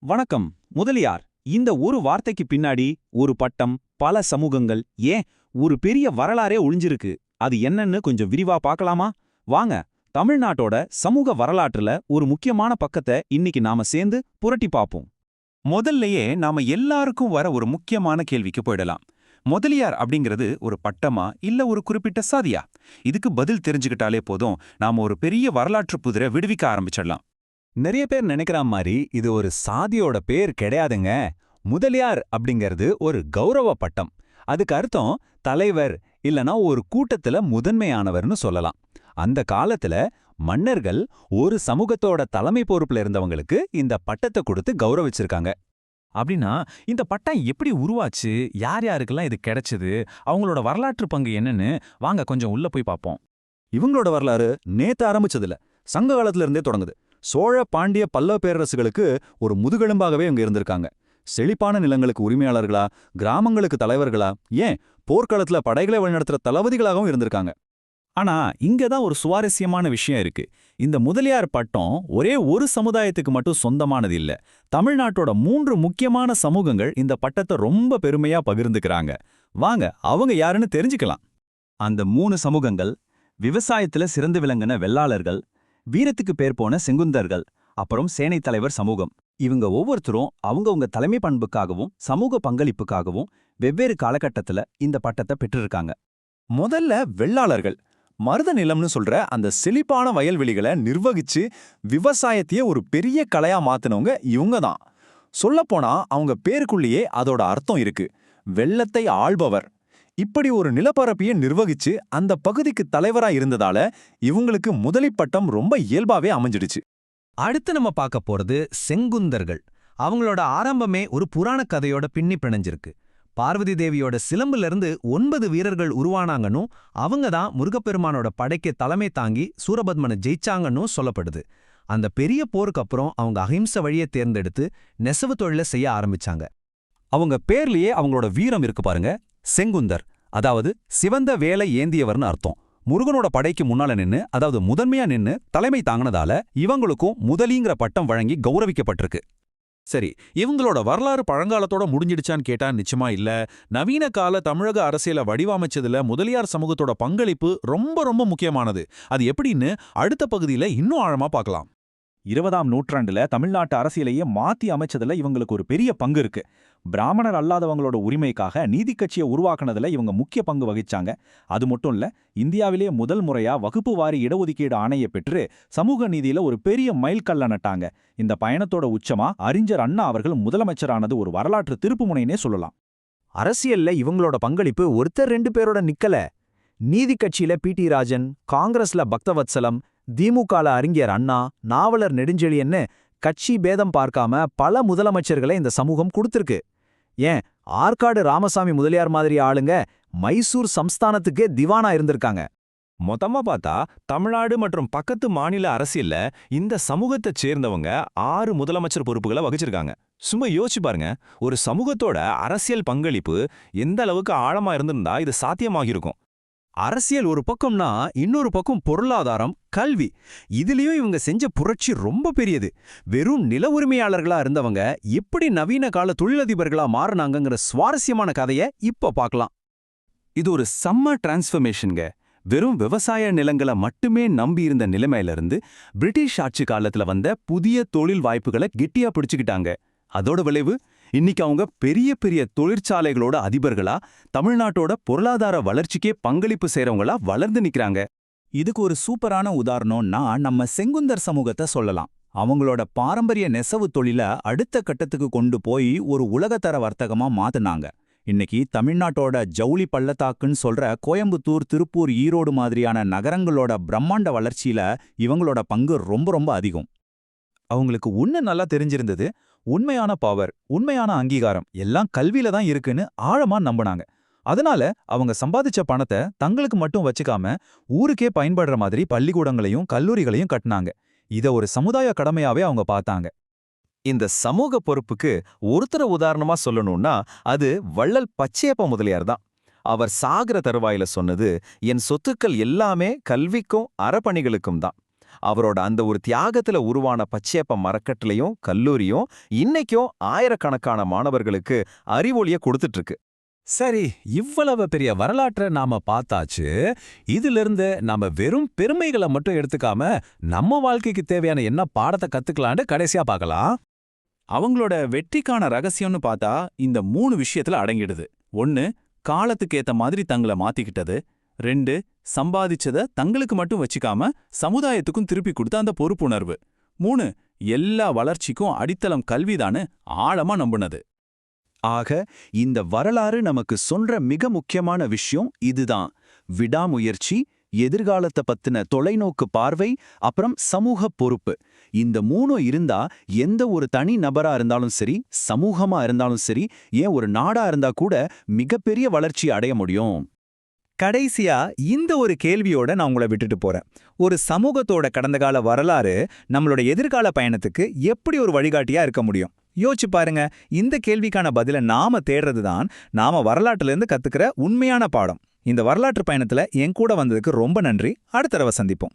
வணக்கம். முதலியார். இந்த ஒரு வார்த்தைக்கு பின்னாடி ஒரு பட்டம், பல சமூகங்கள், ஏன் ஒரு பெரிய வரலாறே ஒளிஞ்சிருக்கு. அது என்னன்னு கொஞ்சம் விரிவா பார்க்கலாமா? வாங்க, தமிழ்நாட்டோட சமூக வரலாற்றுல ஒரு முக்கியமான பக்கத்தை இன்னைக்கு நாம சேர்ந்து புரட்டி பார்ப்போம். முதல்லயே நாம எல்லாருக்கும் வர ஒரு முக்கியமான கேள்விக்கு போயிடலாம். முதலியார் அப்படிங்கிறது ஒரு பட்டமா இல்ல ஒரு குறிப்பிட்ட சாதியா? இதுக்கு பதில் தெரிஞ்சுக்கிட்டாலே போதும், நாம ஒரு பெரிய வரலாற்று புதிரை விடுவிக்க ஆரம்பிச்சிடலாம். நிறைய பேர் நினைக்கிற மாதிரி இது ஒரு சாதியோட பேர் கிடையாதுங்க. முதலியார் அப்படிங்கிறது ஒரு கௌரவ பட்டம். அதுக்கு அர்த்தம் தலைவர் இல்லனா ஒரு கூட்டத்துல முதன்மையானவர்னு சொல்லலாம். அந்த காலத்துல மன்னர்கள் ஒரு சமூகத்தோட தலைமை பொறுப்புல இருந்தவங்களுக்கு இந்த பட்டத்தை கொடுத்து கௌரவிச்சிருக்காங்க. அப்படின்னா இந்த பட்டம் எப்படி உருவாச்சு, யார் யாருக்கெல்லாம் இது கிடைச்சது, அவங்களோட வரலாற்று பங்கு என்னன்னு வாங்க கொஞ்சம் உள்ள போய் பார்ப்போம். இவங்களோட வரலாறு நேத்து ஆரம்பிச்சதில்ல, சங்க காலத்துல இருந்தே தொடங்குது. சோழ, பாண்டிய, பல்லவ பேரரசுகளுக்கு ஒரு முதுகெலும்பாகவே இவங்க இருந்திருக்காங்க. செழிப்பான நிலங்களுக்கு உரிமையாளர்களா, கிராமங்களுக்கு தலைவர்களா, ஏன் போர்க்களத்துல படைகளை வழிநடத்துற தளபதிகளாகவும் இருந்திருக்காங்க. ஆனா இங்க தான் ஒரு சுவாரஸ்யமான விஷயம் இருக்கு. இந்த முதலியார் பட்டம் ஒரே ஒரு சமுதாயத்துக்கு மட்டும் சொந்தமானது இல்ல. தமிழ்நாட்டோட 3 முக்கியமான சமூகங்கள் இந்த பட்டத்தை ரொம்ப பெருமையா பகிர்ந்துக்கிறாங்க. வாங்க அவங்க யாருன்னு தெரிஞ்சுக்கலாம். அந்த 3 சமூகங்கள் விவசாயத்துல சிறந்து விளங்கின வெள்ளாளர்கள், வீரத்துக்கு பேர் போன செங்குந்தர்கள், அப்புறம் சேனை தலைவர் சமூகம். இவங்க ஒவ்வொருத்தரும் அவங்கவங்க தலைமை பண்புக்காகவும் சமூக பங்களிப்புக்காகவும் வெவ்வேறு காலகட்டத்துல இந்த பட்டத்தை பெற்றிருக்காங்க. முதல்ல வெள்ளாளர்கள் மருத நிலம்னு சொல்ற அந்த செழிப்பான வயல்வெளிகளை நிர்வகிச்சு விவசாயத்தையே ஒரு பெரிய கலையா மாத்தினவங்க இவங்க தான். சொல்லப்போனா அவங்க பேருக்குள்ளேயே அதோட அர்த்தம் இருக்கு, வெள்ளத்தை ஆள்பவர். இப்படி ஒரு நிலப்பரப்பையே நிர்வகிச்சு அந்த பகுதிக்கு தலைவரா இருந்ததால இவங்களுக்கு முதலிப்பட்டம் ரொம்ப இயல்பாவே அமைஞ்சிடுச்சு. அடுத்து நம்ம பார்க்க போறது செங்குந்தர்கள். அவங்களோட ஆரம்பமே ஒரு புராண கதையோட பின்னி பிணைஞ்சிருக்கு. பார்வதி தேவியோட சிலம்புல இருந்து 9 வீரர்கள் உருவானாங்கன்னும் அவங்க தான் முருகப்பெருமானோட படைக்கு தலைமை தாங்கி சூரபத்மனை ஜெயிச்சாங்கன்னும் சொல்லப்படுது. அந்த பெரிய போருக்கு அப்புறம் அவங்க அஹிம்சை வழியை தேர்ந்தெடுத்து நெசவு தொழிலை செய்ய ஆரம்பிச்சாங்க. அவங்க பேர்லயே அவங்களோட வீரம் இருக்கு பாருங்க. செங்குந்தர், அதாவது சிவந்த வேலை ஏந்தியவர்னு அர்த்தம். முருகனோட படைக்கு முன்னால நின்னு, அதாவது முதன்மையா நின்னு தலைமை தாங்கினதால இவங்களுக்கும் முதலிங்கிற பட்டம் வழங்கி கௌரவிக்கப்பட்டிருக்கு. சரி, இவங்களோட வரலாறு பழங்காலத்தோட முடிஞ்சிடுச்சான்னு கேட்டா நிச்சயமா இல்ல. நவீன கால தமிழக அரசியலை வடிவமைச்சதுல முதலியார் சமூகத்தோட பங்களிப்பு ரொம்ப ரொம்ப முக்கியமானது. அது எப்படின்னு அடுத்த பகுதியில இன்னும் ஆழமா பார்க்கலாம். 20ஆம் நூற்றாண்டுல தமிழ்நாட்டு அரசியலையே மாத்தி அமைச்சதுல இவங்களுக்கு ஒரு பெரிய பங்கு இருக்கு. பிராமணர் அல்லாதவங்களோட உரிமைக்காக நீதி கட்சியை உருவாக்குனதுல இவங்க முக்கிய பங்கு வகிச்சாங்க. அது மட்டும் இல்ல, இந்தியாவிலே முதல் முறையா வகுப்பு வாரி இடஒதுக்கீடு ஆணையை பெற்று சமூக நீதியில ஒரு பெரிய மைல்கல்ல நட்டாங்க. இந்த பயணத்தோட உச்சமா அறிஞர் அண்ணா அவர்கள் முதலமைச்சரானது ஒரு வரலாற்று திருப்புமுனைனே சொல்லலாம். அரசியல்ல இவங்களோட பங்களிப்பு ஒருத்தர் 2 பேரோட நிக்கல. நீதி கட்சியில பி.டி. ராஜன், காங்கிரஸ்ல பக்தவத்சலம், திமுகல அறிஞர் அண்ணா, நாவலர் நெடுஞ்செழியன்னு கட்சி பேதம் பார்க்காம பல முதலமைச்சர்களை இந்த சமூகம் கொடுத்திருக்கு. ஏன் ஆற்காடு ராமசாமி முதலியார் மாதிரி ஆளுங்க மைசூர் சம்ஸ்தானத்துக்கே திவானா இருந்திருக்காங்க. மொத்தமா பார்த்தா தமிழ்நாடு மற்றும் பக்கத்து மாநில அரசியல்ல இந்த சமூகத்தை சேர்ந்தவங்க 6 முதலமைச்சர் பொறுப்புகளை வகிச்சிருக்காங்க. சும்மா யோசிச்சு பாருங்க, ஒரு சமூகத்தோட அரசியல் பங்களிப்பு எந்த அளவுக்கு ஆழமா இருந்திருந்தா இது சாத்தியமாகிருக்கும். அரசியல் ஒரு பக்கம்னா இன்னொரு பக்கம் பொருளாதாரம், கல்வி. இதுலயும் இவங்க செஞ்ச புரட்சி ரொம்ப பெரியது. வெறும் நில உரிமையாளர்களா இருந்தவங்க எப்படி நவீன கால தொழிலதிபர்களா மாறினாங்கங்கிற சுவாரஸ்யமான கதையை இப்ப பார்க்கலாம். இது ஒரு செம்ம டிரான்ஸ்ஃபர்மேஷன்ங்க. வெறும் விவசாய நிலங்களை மட்டுமே நம்பி இருந்த நிலைமையிலிருந்து பிரிட்டிஷ் ஆட்சி காலத்துல வந்த புதிய தொழில் வாய்ப்புகளை கெட்டியா பிடிச்சுக்கிட்டாங்க. அதோட விளைவு, இன்னைக்கு அவங்க பெரிய பெரிய தொழிற்சாலைகளோட அதிபர்களா, தமிழ்நாட்டோட பொருளாதார வளர்ச்சிக்கே பங்களிப்பு செய்றவங்களா வளர்ந்து நிக்கிறாங்க. இதுக்கு ஒரு சூப்பரான உதாரணம்னா நம்ம செங்குந்தர் சமூகத்தை சொல்லலாம். அவங்களோட பாரம்பரிய நெசவு தொழிலை அடுத்த கட்டத்துக்கு கொண்டு போய் ஒரு உலகத்தர வர்த்தகமா மாத்துனாங்க. இன்னைக்கு தமிழ்நாட்டோட ஜவுளி பள்ளத்தாக்குன்னு சொல்ற கோயம்புத்தூர், திருப்பூர், ஈரோடு மாதிரியான நகரங்களோட பிரம்மாண்ட வளர்ச்சியில இவங்களோட பங்கு ரொம்ப ரொம்ப அதிகம். அவங்களுக்கு ஒண்ணு நல்லா தெரிஞ்சிருந்தது, உண்மையான பவர், உண்மையான அங்கீகாரம் எல்லாம் கல்வியில தான் இருக்குன்னு ஆழமா நம்பினாங்க. அதனால அவங்க சம்பாதிச்ச பணத்தை தங்களுக்கு மட்டும் வச்சுக்காம ஊருக்கே பயன்படுற மாதிரி பள்ளிக்கூடங்களையும் கல்லூரிகளையும் கட்டினாங்க. இத ஒரு சமுதாய கடமையாவே அவங்க பார்த்தாங்க. இந்த சமூக பொறுப்புக்கு ஒருத்தர உதாரணமா சொல்லணும்னா அது வள்ளல் பச்சையப்ப முதலியார் தான். அவர் சாகர தருவாயில சொன்னது, என் சொத்துக்கள் எல்லாமே கல்விக்கும் அறப்பணிகளுக்கும் தான். அவரோட அந்த ஒரு தியாகத்துல உருவான பச்சையப்ப மரக்கட்டளையும் கல்லூரியும் இன்னைக்கும் ஆயிரக்கணக்கான மாணவர்களுக்கு அறிவொளிய கொடுத்துட்டு இருக்கு. சரி, இவ்வளவு பெரிய வரலாற்றை நாம பார்த்தாச்சு. இதிலிருந்து நாம வெறும் பெருமைகளை மட்டும் எடுத்துக்காம நம்ம வாழ்க்கைக்கு தேவையான என்ன பாடத்தை கத்துக்கலான்னு கடைசியா பார்க்கலாம். அவங்களோட வெற்றிக்கான ரகசியம்னு பார்த்தா இந்த 3 விஷயத்துல அடங்கிடுது. 1, காலத்துக்கு ஏத்த மாதிரி தங்களை மாத்திக்கிட்டது. 2, சம்பாதிச்சத தங்களுக்கு மட்டும் வச்சுக்காம சமுதாயத்துக்கும் திருப்பி கொடுத்த அந்த பொறுப்புணர்வு. 3, எல்லா வளர்ச்சிக்கும் அடித்தளம் கல்விதான்னு ஆழமா நம்புனது. ஆக இந்த வரலாறு நமக்கு சொல்ற மிக முக்கியமான விஷயம் இதுதான். விடாமுயற்சி, எதிர்காலத்தை பத்தின தொலைநோக்கு பார்வை, அப்புறம் சமூக பொறுப்பு. இந்த 3 இருந்தா எந்த ஒரு தனி நபரா இருந்தாலும் சரி, சமூகமா இருந்தாலும் சரி, ஏன் ஒரு நாடா இருந்தா கூட மிகப்பெரிய வளர்ச்சி அடைய முடியும். கடைசியா இந்த ஒரு கேள்வியோட நான் உங்களை விட்டுட்டு போறேன். ஒரு சமூகத்தோட கடந்த கால வரலாறு நம்மளோட எதிர்கால பயணத்துக்கு எப்படி ஒரு வழிகாட்டியா இருக்க முடியும்? யோசிச்சு பாருங்க. இந்த கேள்விக்கான பதில நாம தேடுறது தான் நாம வரலாற்றிலிருந்து கத்துக்கிற உண்மையான பாடம். இந்த வரலாற்று பயணத்துல என் கூட வந்ததுக்கு ரொம்ப நன்றி. அடுத்த தடவை சந்திப்போம்.